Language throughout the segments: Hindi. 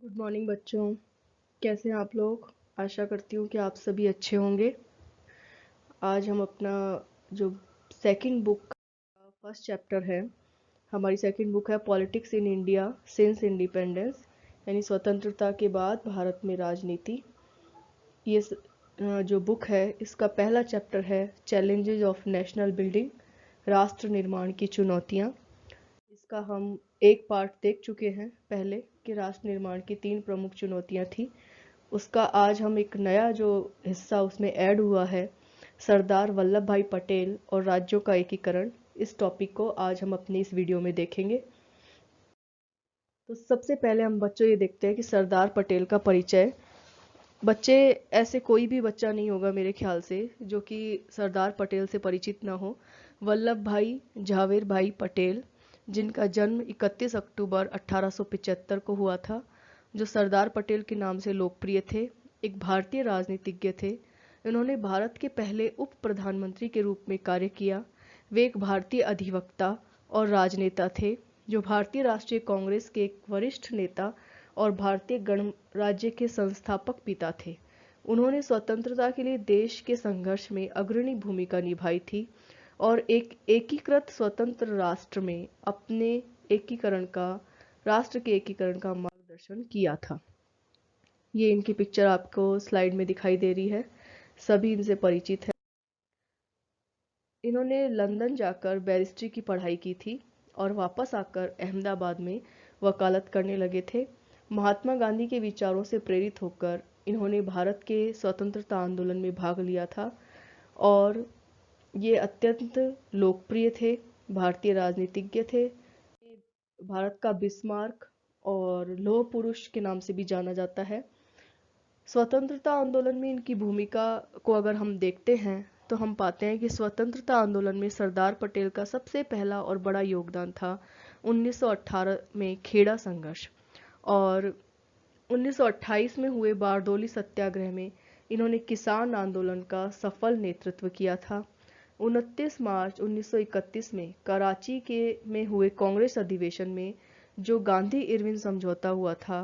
गुड मॉर्निंग बच्चों। कैसे हैं आप लोग? आशा करती हूँ कि आप सभी अच्छे होंगे। आज हम अपना जो सेकंड बुक का फर्स्ट चैप्टर है, हमारी सेकंड बुक है politics in India since independence, यानी स्वतंत्रता के बाद भारत में राजनीति। जो बुक है इसका पहला चैप्टर है चैलेंजेस ऑफ नेशनल बिल्डिंग, राष्ट्र निर्माण की चुनौतियाँ। इसका हम एक पार्ट देख चुके हैं पहले कि राष्ट्र निर्माण की 3 प्रमुख चुनौतियाँ थी। उसका आज हम एक नया जो हिस्सा उसमें ऐड हुआ है, सरदार वल्लभ भाई पटेल और राज्यों का एकीकरण, इस टॉपिक को आज हम अपनी इस वीडियो में देखेंगे। तो सबसे पहले हम बच्चों ये देखते हैं कि सरदार पटेल का परिचय। बच्चे, ऐसे कोई भी बच्चा नहीं होगा मेरे ख्याल से जो कि सरदार पटेल से परिचित ना हो। वल्लभ भाई झावेर भाई पटेल, जिनका जन्म 31 अक्टूबर 1875 को हुआ था, जो सरदार पटेल के नाम से लोकप्रिय थे, एक भारतीय राजनीतिज्ञ थे। इन्होंने भारत के पहले उप प्रधानमंत्री के रूप में कार्य किया। वे एक भारतीय अधिवक्ता और राजनेता थे, जो भारतीय राष्ट्रीय कांग्रेस के एक वरिष्ठ नेता और भारतीय गणराज्य के संस्थापक पिता थे। उन्होंने स्वतंत्रता के लिए देश के संघर्ष में अग्रणी भूमिका निभाई थी और एक एकीकृत स्वतंत्र राष्ट्र में अपने राष्ट्र के एकीकरण का मार्गदर्शन किया था। ये इनकी पिक्चर आपको स्लाइड में दिखाई दे रही है, सभी इनसे परिचित है। इन्होंने लंदन जाकर बैरिस्ट्री की पढ़ाई की थी और वापस आकर अहमदाबाद में वकालत करने लगे थे। महात्मा गांधी के विचारों से प्रेरित होकर इन्होंने भारत के स्वतंत्रता आंदोलन में भाग लिया था और ये अत्यंत लोकप्रिय थे, भारतीय राजनीतिज्ञ थे। भारत का बिस्मार्क और लौह पुरुष के नाम से भी जाना जाता है। स्वतंत्रता आंदोलन में इनकी भूमिका को अगर हम देखते हैं तो हम पाते हैं कि स्वतंत्रता आंदोलन में सरदार पटेल का सबसे पहला और बड़ा योगदान था 1918 में खेड़ा संघर्ष, और 1928 में हुए बारडोली सत्याग्रह में इन्होंने किसान आंदोलन का सफल नेतृत्व किया था। 29 मार्च 1931 में कराची के में हुए कांग्रेस अधिवेशन में जो गांधी इरविन समझौता हुआ था,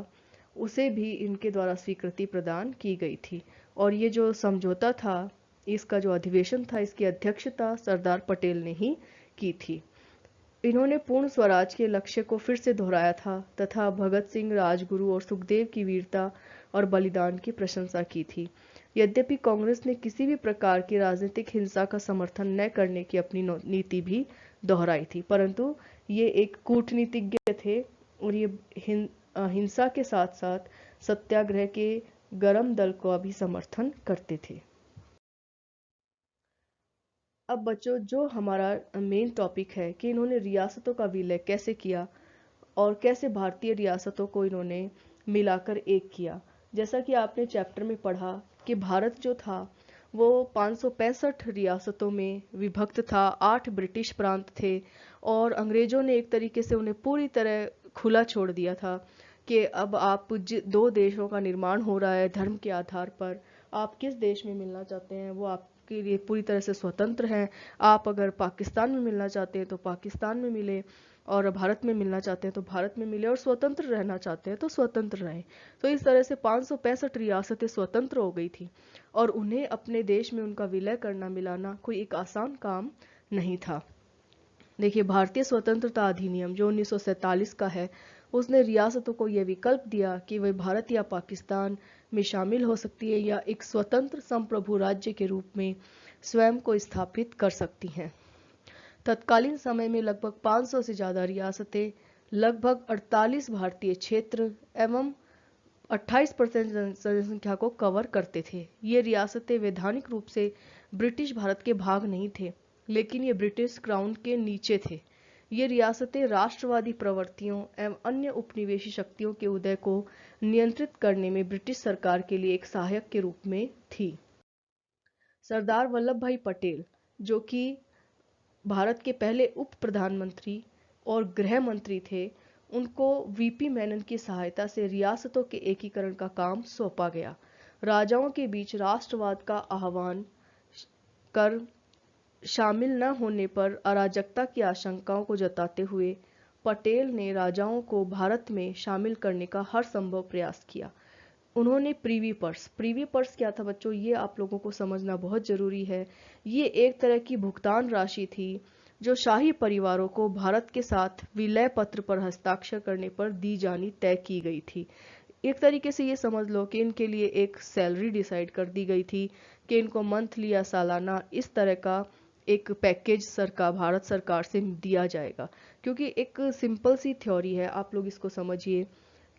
उसे भी इनके द्वारा स्वीकृति प्रदान की गई थी। और ये जो समझौता था, इसका जो अधिवेशन था, इसकी अध्यक्षता सरदार पटेल ने ही की थी। इन्होंने पूर्ण स्वराज के लक्ष्य को फिर से दोहराया था तथा भगत सिंह, राजगुरु और सुखदेव की वीरता और बलिदान की प्रशंसा की थी। यद्यपि कांग्रेस ने किसी भी प्रकार की राजनीतिक हिंसा का समर्थन न करने की अपनी नीति भी दोहराई थी, परंतु ये एक कूटनीतिज्ञ थे और ये हिंसा के साथ साथ सत्याग्रह के गरम दल को भी समर्थन करते थे। अब बच्चों, जो हमारा मेन टॉपिक है कि इन्होंने रियासतों का विलय कैसे किया और कैसे भारतीय रियासतों को इन्होंने मिलाकर एक किया। जैसा कि आपने चैप्टर में पढ़ा कि भारत जो था वो 565 रियासतों में विभक्त था, 8 ब्रिटिश प्रांत थे और अंग्रेजों ने एक तरीके से उन्हें पूरी तरह खुला छोड़ दिया था कि अब आप दो देशों का निर्माण हो रहा है धर्म के आधार पर, आप किस देश में मिलना चाहते हैं वो आपके लिए पूरी तरह से स्वतंत्र हैं। आप अगर पाकिस्तान में मिलना चाहते हैं तो पाकिस्तान में मिले, और भारत में मिलना चाहते हैं तो भारत में मिले, और स्वतंत्र रहना चाहते हैं तो स्वतंत्र रहें। तो इस तरह से 565 रियासतें स्वतंत्र हो गई थी और उन्हें अपने देश में उनका विलय करना, मिलाना कोई एक आसान काम नहीं था। देखिए, भारतीय स्वतंत्रता अधिनियम जो 1947 का है, उसने रियासतों को यह विकल्प दिया कि वे भारत या पाकिस्तान में शामिल हो सकती है या एक स्वतंत्र संप्रभु राज्य के रूप में स्वयं को स्थापित कर सकती हैं। तत्कालीन समय में लगभग 500 से ज़्यादा रियासतें, लगभग 48 भारतीय क्षेत्र एवं 28% जनसंख्या को कवर करते थे। ये रियासतें वैधानिक रूप से ब्रिटिश भारत के भाग नहीं थे, लेकिन ये ब्रिटिश क्राउन के नीचे थे। ये रियासतें राष्ट्रवादी प्रवृत्तियों एवं अन्य उपनिवेशी शक्तियों के उदय को नियंत्रित करने में ब्रिटिश सरकार के लिए एक सहायक के रूप में थी। सरदार वल्लभ भाई पटेल, जो कि भारत के पहले उप प्रधानमंत्री और गृह मंत्री थे, उनको वीपी मेनन की सहायता से रियासतों के एकीकरण का काम सौंपा गया। राजाओं के बीच राष्ट्रवाद का आह्वान कर शामिल न होने पर अराजकता की आशंकाओं को जताते हुए पटेल ने राजाओं को भारत में शामिल करने का हर संभव प्रयास किया। उन्होंने प्रीवी पर्स क्या था बच्चों, ये आप लोगों को समझना बहुत जरूरी है। ये एक तरह की भुगतान राशि थी जो शाही परिवारों को भारत के साथ विलय पत्र पर हस्ताक्षर करने पर दी जानी तय की गई थी। एक तरीके से ये समझ लो कि इनके लिए एक सैलरी डिसाइड कर दी गई थी कि इनको मंथली या सालाना इस तरह का एक पैकेज भारत सरकार से दिया जाएगा। क्योंकि एक सिंपल सी थ्योरी है, आप लोग इसको समझिए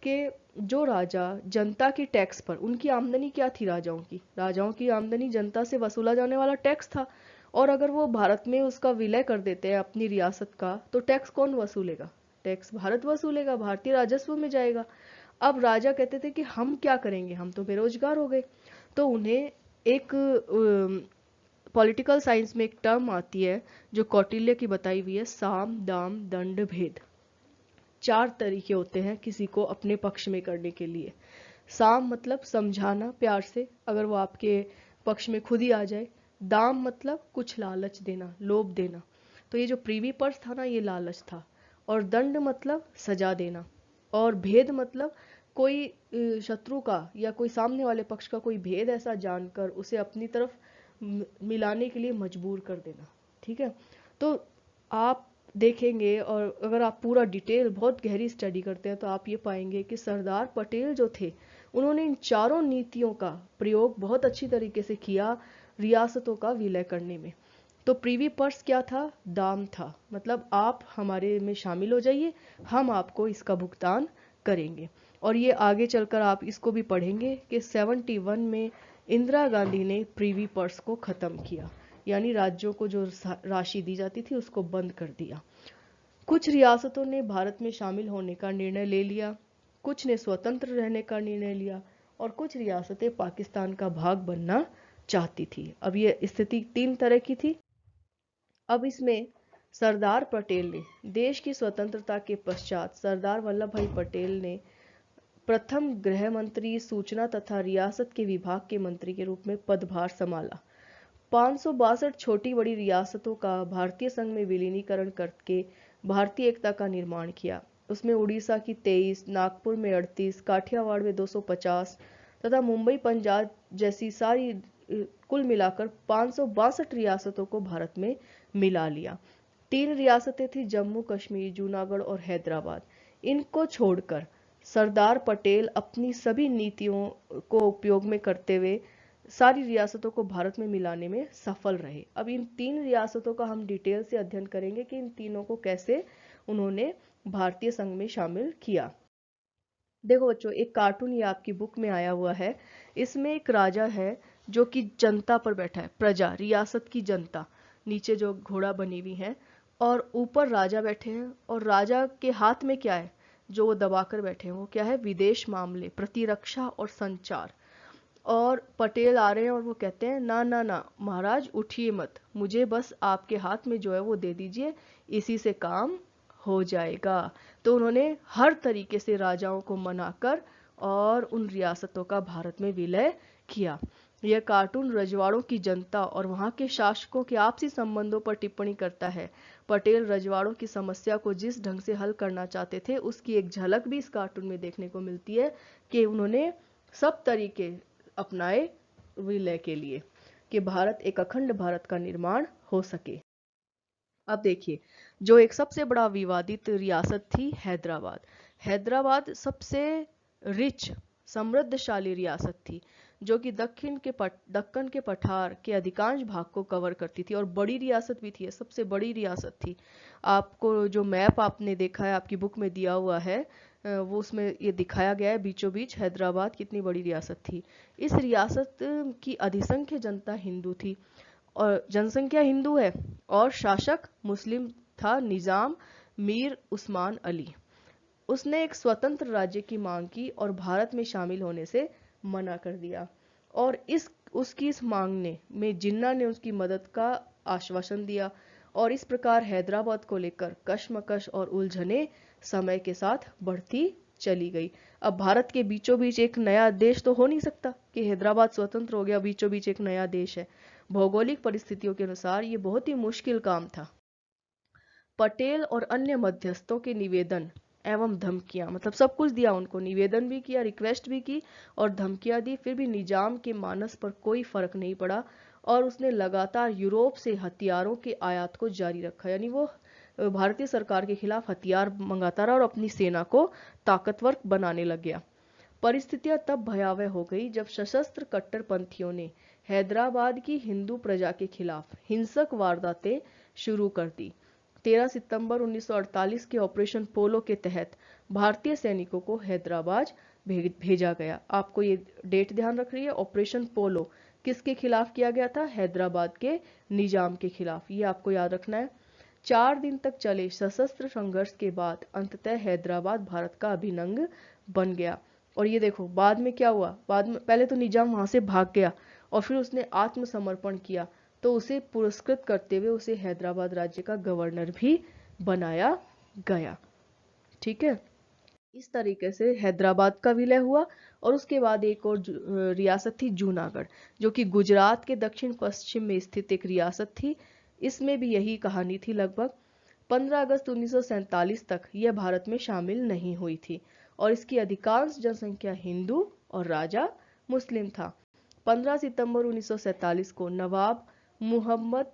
कि जो राजा जनता की टैक्स पर, उनकी आमदनी क्या थी राजाओं की आमदनी जनता से वसूला जाने वाला टैक्स था। और अगर वो भारत में उसका विलय कर देते हैं अपनी रियासत का, तो टैक्स कौन वसूलेगा? टैक्स भारत वसूलेगा, भारतीय राजस्व में जाएगा। अब राजा कहते थे कि हम क्या करेंगे, हम तो बेरोजगार हो गए। तो उन्हें एक पॉलिटिकल साइंस में एक टर्म आती है जो कौटिल्य की बताई हुई है, साम दाम दंड भेद। 4 तरीके होते हैं किसी को अपने पक्ष में करने के लिए। साम मतलब समझाना प्यार से, अगर वो आपके पक्ष में खुद ही आ जाए। दाम मतलब कुछ लालच देना, लोभ देना। तो ये जो प्रीवी पर्स था ना, ये लालच था। और दंड मतलब सजा देना। और भेद मतलब कोई शत्रु का या कोई सामने वाले पक्ष का कोई भेद ऐसा जानकर उसे अपनी तरफ मिलाने के लिए मजबूर कर देना। ठीक है, तो आप देखेंगे, और अगर आप पूरा डिटेल बहुत गहरी स्टडी करते हैं तो आप ये पाएंगे कि सरदार पटेल जो थे, उन्होंने इन चारों नीतियों का प्रयोग बहुत अच्छी तरीके से किया रियासतों का विलय करने में। तो प्रीवी पर्स क्या था? दाम था, मतलब आप हमारे में शामिल हो जाइए, हम आपको इसका भुगतान करेंगे। और ये आगे चलकर आप इसको भी पढ़ेंगे कि 71 में इंदिरा गांधी ने प्रीवी पर्स को खत्म किया, यानी राज्यों को जो राशि दी जाती थी उसको बंद कर दिया। कुछ रियासतों ने भारत में शामिल होने का निर्णय ले लिया, कुछ ने स्वतंत्र रहने का निर्णय लिया, और कुछ रियासतें पाकिस्तान का भाग बनना चाहती थी। अब ये स्थिति 3 तरह की थी। अब इसमें सरदार पटेल ने, देश की स्वतंत्रता के पश्चात सरदार वल्लभ भाई पटेल ने प्रथम गृह मंत्री, सूचना तथा रियासत के विभाग के मंत्री के रूप में पदभार संभाला। 562 छोटी बड़ी रियासतों का भारतीय संघ में विलीनीकरण करके भारतीय एकता का निर्माण किया। उसमें उड़ीसा की 23, नागपुर में 38, काठियावाड़ में 250 तथा मुंबई पंजाब जैसी सारी कुल मिलाकर 562 रियासतों को भारत में मिला लिया। 3 रियासतें थी, जम्मू कश्मीर, जूनागढ़ और हैदराबाद। इनको छोड़कर सरदार पटेल अपनी सभी नीतियों को उपयोग में करते हुए सारी रियासतों को भारत में मिलाने में सफल रहे। अब इन 3 रियासतों का हम डिटेल से अध्ययन करेंगे कि इन तीनों को कैसे उन्होंने भारतीय संघ में शामिल किया। देखो बच्चों, एक कार्टून ये आपकी बुक में आया हुआ है। इसमें एक राजा है जो कि जनता पर बैठा है, प्रजा, रियासत की जनता, नीचे जो घोड़ा बनी हुई है, और ऊपर राजा बैठे हैं। और राजा के हाथ में क्या है जो वो दबाकर बैठे हैं? वो क्या है? विदेश मामले, प्रतिरक्षा और संचार। और पटेल आ रहे हैं और वो कहते हैं, ना ना ना महाराज, उठिए मत, मुझे बस आपके हाथ में जो है वो दे दीजिए, इसी से काम हो जाएगा। तो उन्होंने हर तरीके से राजाओं को मनाकर और उन रियासतों का भारत में विलय किया। यह कार्टून रजवाड़ों की जनता और वहां के शासकों के आपसी संबंधों पर टिप्पणी करता है। पटेल रजवाड़ों की समस्या को जिस ढंग से हल करना चाहते थे उसकी एक झलक भी इस कार्टून में देखने को मिलती है कि उन्होंने सब तरीके अपनाए विलय के लिए कि भारत, एक अखंड भारत का निर्माण हो सके। अब देखिए, जो एक सबसे बड़ा विवादित रियासत थी हैदराबाद। हैदराबाद सबसे रिच, समृद्धशाली रियासत थी जो कि दक्कन के पठार के अधिकांश भाग को कवर करती थी, और बड़ी रियासत भी थी, सबसे बड़ी रियासत थी। आपको जो मैप आपने देखा है, आपकी बुक में दिया हुआ है, वो उसमें ये दिखाया गया है बीचों बीच हैदराबाद कितनी बड़ी रियासत थी। इस रियासत की अधिसंख्य जनता हिंदू थी, और जनसंख्या हिंदू है, और शासक मुस्लिम था, निजाम मीर उस्मान अली। उसने एक स्वतंत्र राज्य की मांग की और भारत में शामिल होने से मना कर दिया। और उसकी इस मांगने में जिन्ना ने उसकी मदद का आश्वासन दिया, और इस प्रकार हैदराबाद को लेकर कशमकश और उलझने समय के साथ बढ़ती चली गई। अब भारत के बीचों बीच एक नया देश तो हो नहीं सकता कि हैदराबाद स्वतंत्र हो गया, बीचों बीच एक नया देश है। भौगोलिक परिस्थितियों के अनुसार ये बहुत ही मुश्किल काम था। पटेल और अन्य मध्यस्थों के निवेदन एवं धमकियां, मतलब सब कुछ दिया उनको, निवेदन भी किया, रिक्वेस्ट भी की और धमकियां दी, फिर भी निजाम के मानस पर कोई फर्क नहीं पड़ा और उसने लगातार यूरोप से हथियारों के आयात को जारी रखा। यानी वो भारतीय सरकार के खिलाफ हथियार मंगाता रहा और अपनी सेना को ताकतवर बनाने लग गया। परिस्थितियां तब भयावह हो गई जब सशस्त्र कट्टरपंथियों ने हैदराबाद की हिंदू प्रजा के खिलाफ हिंसक वारदातें शुरू कर दी। 13 सितंबर 1948 के ऑपरेशन पोलो के तहत भारतीय सैनिकों को हैदराबाद भेजा गया। आपको ये डेट ध्यान रख रही है, ऑपरेशन पोलो किसके खिलाफ किया गया था? हैदराबाद के निजाम के खिलाफ, ये आपको याद रखना है। 4 दिन तक चले सशस्त्र संघर्ष के बाद अंततः हैदराबाद भारत का अभिन्न अंग बन गया। और ये देखो बाद में क्या हुआ, बाद में पहले तो निजाम वहां से भाग गया और फिर उसने आत्मसमर्पण किया, तो उसे पुरस्कृत करते हुए उसे हैदराबाद राज्य का गवर्नर भी बनाया गया। ठीक है, इस तरीके से हैदराबाद का विलय हुआ। और उसके बाद एक और रियासत थी जूनागढ़, जो कि गुजरात के दक्षिण पश्चिम में स्थित एक रियासत थी। इसमें भी यही कहानी थी। लगभग 15 अगस्त 1947 तक यह भारत में शामिल नहीं हुई थी और इसकी अधिकांश जनसंख्या हिंदू और राजा मुस्लिम था। 15 सितंबर 1947 को नवाब मुहम्मद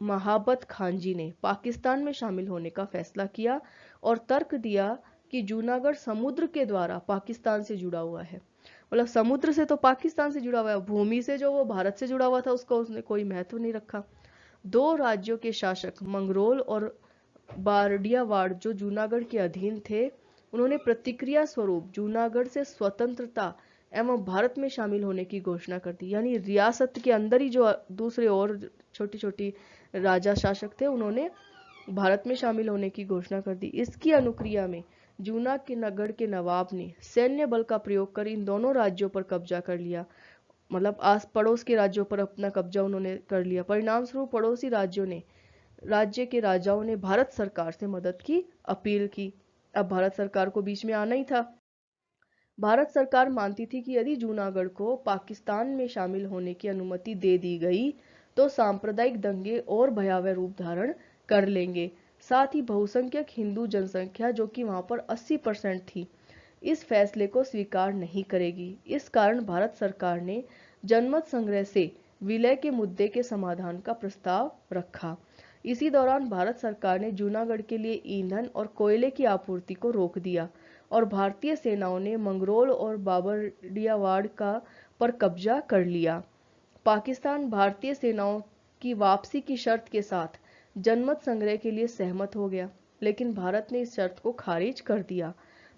महाबत खान जी ने पाकिस्तान में शामिल होने का फैसला किया और तर्क दिया कि जूनागढ़ समुद्र के द्वारा पाकिस्तान से जुड़ा हुआ है। मतलब समुद्र से तो पाकिस्तान से जुड़ा हुआ है, भूमि से जो वो भारत से जुड़ा हुआ था उसका उसने कोई महत्व नहीं रखा। 2 राज्यों के शासक मंगरोल और बारडियावाड़ जो जूनागढ़ के अधीन थे, उन्होंने प्रतिक्रिया स्वरूप जूनागढ़ से स्वतंत्रता एवं भारत में शामिल होने की घोषणा कर दी। यानी रियासत के अंदर ही जो दूसरे और छोटी छोटी राजा शासक थे, उन्होंने भारत में शामिल होने की घोषणा कर दी। इसकी अनुक्रिया में जूनागढ़ के नवाब ने सैन्य बल का प्रयोग कर इन दोनों राज्यों पर कब्जा कर लिया। मतलब आस पड़ोस के राज्यों पर अपना कब्जा उन्होंने कर लिया। परिणाम स्वरूप पड़ोसी राज्य के राजाओं ने भारत सरकार से मदद की अपील की। अब भारत सरकार को बीच में आना ही था। भारत सरकार मानती थी कि यदि जूनागढ़ को पाकिस्तान में शामिल होने की अनुमति दे दी गई तो सांप्रदायिक दंगे और भयावह रूप धारण कर लेंगे। साथ ही बहुसंख्यक हिंदू जनसंख्या जो कि वहां पर 80% थी, इस फैसले को स्वीकार नहीं करेगी। इस कारण भारत सरकार ने जनमत संग्रह से विलय के मुद्दे के समाधान का प्रस्ताव रखा। इसी दौरान भारत सरकार ने जूनागढ़ के लिए ईंधन और कोयले की आपूर्ति को रोक दिया और भारतीय सेनाओं ने मंगरोल और बाबरडियावाड़ पर कब्जा कर लिया। पाकिस्तान भारतीय सेनाओं की वापसी की शर्त के साथ जनमत संग्रह के लिए सहमत हो गया, लेकिन भारत ने इस शर्त को खारिज कर दिया।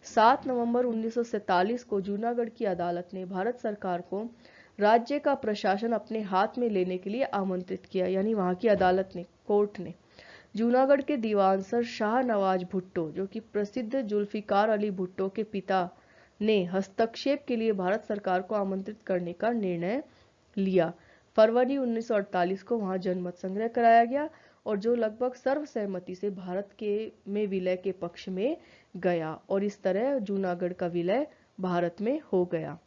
7 नवंबर 1947 को जूनागढ़ की अदालत ने भारत सरकार को राज्य का प्रशासन अपने हाथ में लेने के लिए आमंत्रित किया। यानी वहां की अदालत ने, कोर्ट ने जूनागढ़ के दीवान सर शाह नवाज भुट्टो, जो कि प्रसिद्ध जुल्फिकार अली भुट्टो के पिता, ने हस्तक्षेप के लिए भारत सरकार को आमंत्रित करने का निर्णय लिया। फरवरी 1948 को वहां जनमत संग्रह कराया गया और जो लगभग सर्वसहमति से भारत के में विलय के पक्ष में गया और इस तरह जूनागढ़ का विलय भारत में हो गया।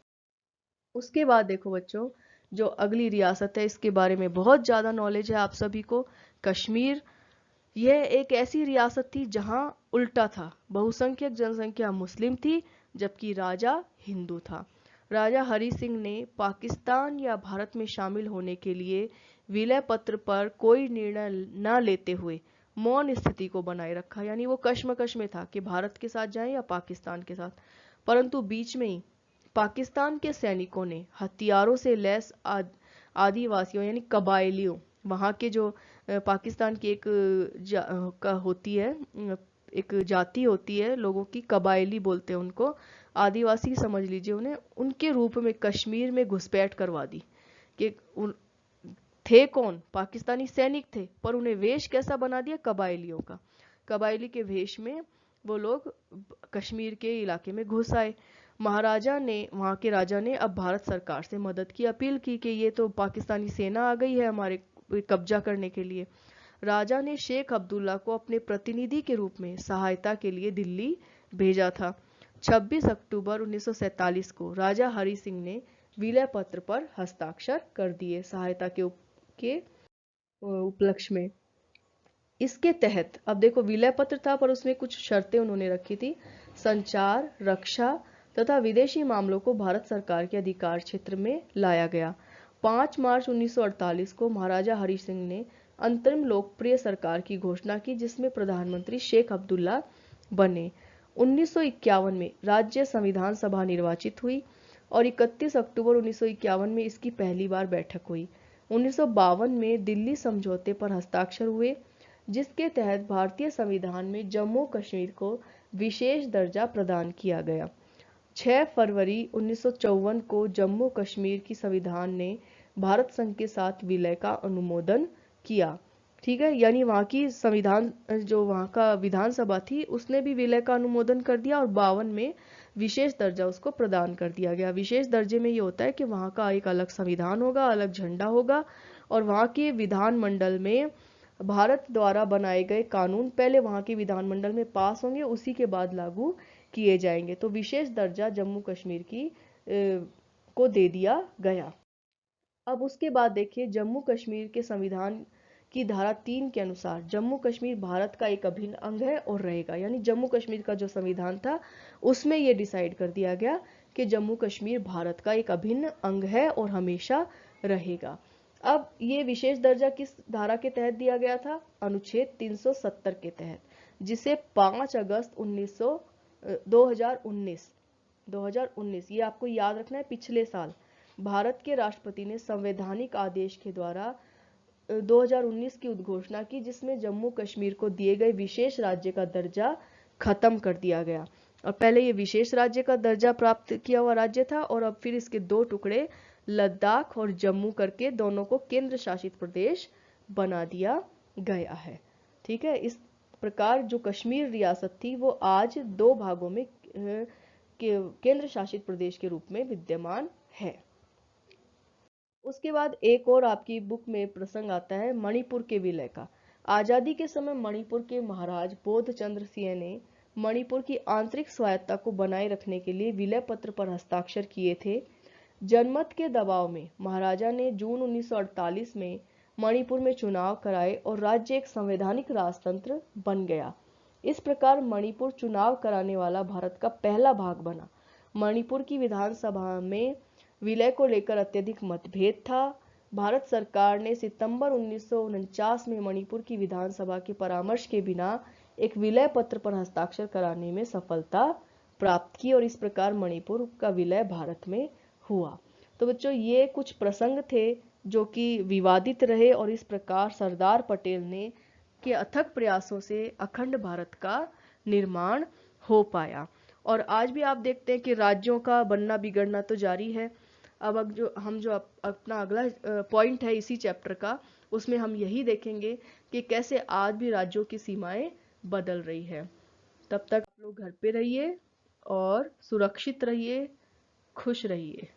उसके बाद देखो बच्चों, जो अगली रियासत है इसके बारे में बहुत ज्यादा नॉलेज है आप सभी को, कश्मीर। यह एक ऐसी रियासत थी जहां उल्टा था, बहुसंख्यक जनसंख्या मुस्लिम थी जबकि राजा हिंदू था। राजा हरि सिंह ने पाकिस्तान या भारत में शामिल होने के लिए विलय पत्र पर कोई निर्णय न लेते हुए मौन स्थिति को बनाए रखा। यानी वो कश्मकश में था कि भारत के साथ जाएं या पाकिस्तान के साथ। परंतु बीच में ही पाकिस्तान के सैनिकों ने हथियारों से लैस आदिवासियों यानी कबायलियों, वहां के जो पाकिस्तान की होती है, एक जाति होती है लोगों की, कबायली बोलते हैं उनको, आदिवासी समझ लीजिए उन्हें, उनके रूप में कश्मीर में घुसपैठ करवा दी। कि थे कौन? पाकिस्तानी सैनिक थे, पर उन्हें वेश कैसा बना दिया? कबायलियों का। कबायली के वेश में वो लोग कश्मीर के इलाके में घुस आए। वहां के राजा ने अब भारत सरकार से मदद की अपील की कि ये तो पाकिस्तानी सेना आ गई है हमारे कब्जा करने के लिए। राजा ने शेख अब्दुल्ला को अपने प्रतिनिधि के रूप में सहायता के लिए दिल्ली भेजा था। 26 अक्टूबर 1947 को राजा हरि सिंह ने विलय पत्र पर हस्ताक्षर कर दिए सहायता के उपलक्ष्य में। इसके तहत अब देखो विलय पत्र था पर उसमें कुछ शर्तें उन्होंने रखी थी। संचार, रक्षा तथा विदेशी मामलों को भारत सरकार के अधिकार क्षेत्र में लाया गया। 5 मार्च 1948 को महाराजा हरि सिंह ने अंतरिम लोकप्रिय सरकार की घोषणा की जिसमें प्रधानमंत्री शेख अब्दुल्ला बने। 1951 में राज्य संविधान सभा निर्वाचित हुई और 31 अक्टूबर 1951 में इसकी पहली बार बैठक हुई। 1952 में दिल्ली समझौते पर हस्ताक्षर हुए जिसके तहत भारतीय संविधान में जम्मू कश्मीर को विशेष दर्जा प्रदान किया गया। 6 फरवरी 1954 को जम्मू कश्मीर की संविधान ने भारत संघ के साथ विलय का अनुमोदन किया। ठीक है, यानी वहाँ की संविधान जो वहाँ का विधानसभा थी उसने भी विलय का अनुमोदन कर दिया और 52 में विशेष दर्जा उसको प्रदान कर दिया गया। विशेष दर्जे में ये होता है कि वहाँ का एक अलग संविधान होगा, अलग झंडा होगा और वहाँ के विधानमंडल में भारत द्वारा बनाए गए कानून पहले वहाँ के विधानमंडल में पास होंगे, उसी के बाद लागू किए जाएंगे। तो विशेष दर्जा जम्मू कश्मीर को दे दिया गया। अब उसके बाद देखिए जम्मू कश्मीर के संविधान की धारा 3 के अनुसार जम्मू कश्मीर भारत का एक अभिन्न अंग है और रहेगा। यानी जम्मू कश्मीर का जो संविधान था उसमें यह डिसाइड कर दिया गया कि जम्मू कश्मीर भारत का एक अभिन्न अंग है और हमेशा रहेगा। अब ये विशेष दर्जा किस धारा के तहत दिया गया था? अनुच्छेद 370 के तहत, जिसे 5 अगस्त 2019 ये आपको याद रखना है, पिछले साल भारत के राष्ट्रपति ने संवैधानिक आदेश के द्वारा 2019 की उद्घोषणा की जिसमें जम्मू कश्मीर को दिए गए विशेष राज्य का दर्जा खत्म कर दिया गया। और पहले ये विशेष राज्य का दर्जा प्राप्त किया हुआ राज्य था और अब फिर इसके 2 टुकड़े लद्दाख और जम्मू करके दोनों को केंद्र शासित प्रदेश बना दिया गया है। ठीक है, इस प्रकार जो कश्मीर रियासत थी वो आज 2 भागों में केंद्र शासित प्रदेश के रूप में विद्यमान है। उसके बाद एक और आपकी बुक में प्रसंग आता है मणिपुर के विलय का। आजादी के समय मणिपुर के महाराज बोध चंद्र सिंह ने मणिपुर की आंतरिक स्वायत्ता को बनाए रखने के लिए विलय पत्र पर हस्ताक्षर किए थे। जनमत के दबाव में महाराजा ने जून 1948 में मणिपुर में चुनाव कराए और राज्य एक संवैधानिक राजतंत्र बन गया। इस प्रकार मणिपुर चुनाव कराने वाला भारत का पहला भाग बना। मणिपुर की विधानसभा में विलय को लेकर अत्यधिक मतभेद था। भारत सरकार ने सितंबर 1949 में मणिपुर की विधानसभा के परामर्श के बिना एक विलय पत्र पर हस्ताक्षर कराने में सफलता प्राप्त की और इस प्रकार मणिपुर का विलय भारत में हुआ। तो बच्चों ये कुछ प्रसंग थे जो कि विवादित रहे और इस प्रकार सरदार पटेल ने के अथक प्रयासों से अखंड भारत का निर्माण हो पाया। और आज भी आप देखते हैं कि राज्यों का बनना बिगड़ना तो जारी है। अब जो अपना अगला पॉइंट है इसी चैप्टर का, उसमें हम यही देखेंगे कि कैसे आज भी राज्यों की सीमाएं बदल रही है। तब तक आप लोग घर पे रहिए और सुरक्षित रहिए, खुश रहिए।